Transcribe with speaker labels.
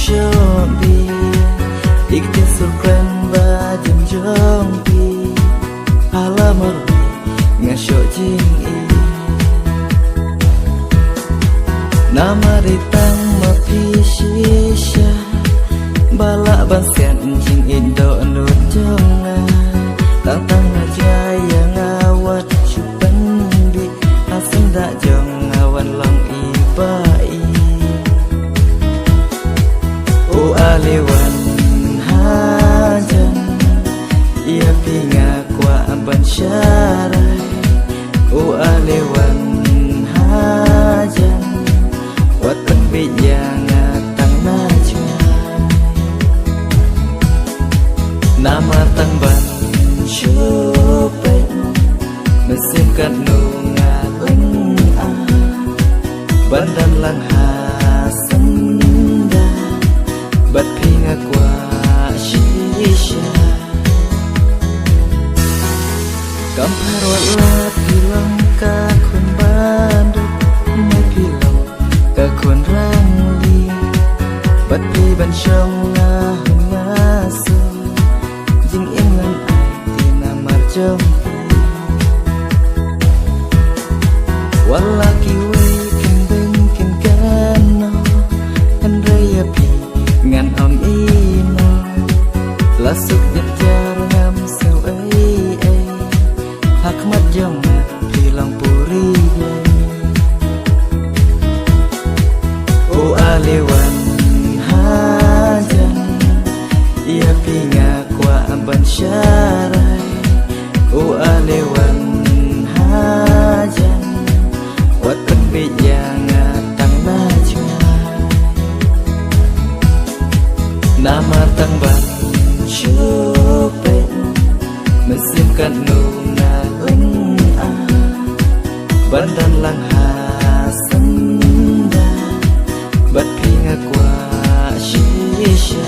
Speaker 1: Jombi Ikti surkren ba jem jombi Halamar ngasyo jing i Nama ritang mapi shisha Balak bansian jing indo nur jonga Tang ngajaya ngawat cupan di Asin dak jong ngawan long ibai O aliwan hajan Ia pinga kwa amban syarai O aliwan hajan Watan bijang atang najmai Nama tangban cupeng Mesin kat nungaling Bandan lang hasenda Bat pinga kwa shisha Kampar walat bilang kakun bandut Mai bilang kakun rangli Bat pi ban syong ngahun ngasu Jing ingan ai tina marjompi Walaki wei kendeng kenkano Andrea pi ngan om ino Lasuk nyejar ngam sew Hakmat jong bilang puri O aliwan hajan Ia pinga kwa amban syarai O aliwan hajan Watan bijang atang najmai Nama tangban cupeng Mesin kat nungaling Bandan lang hasenda Bat pinga kwa shisha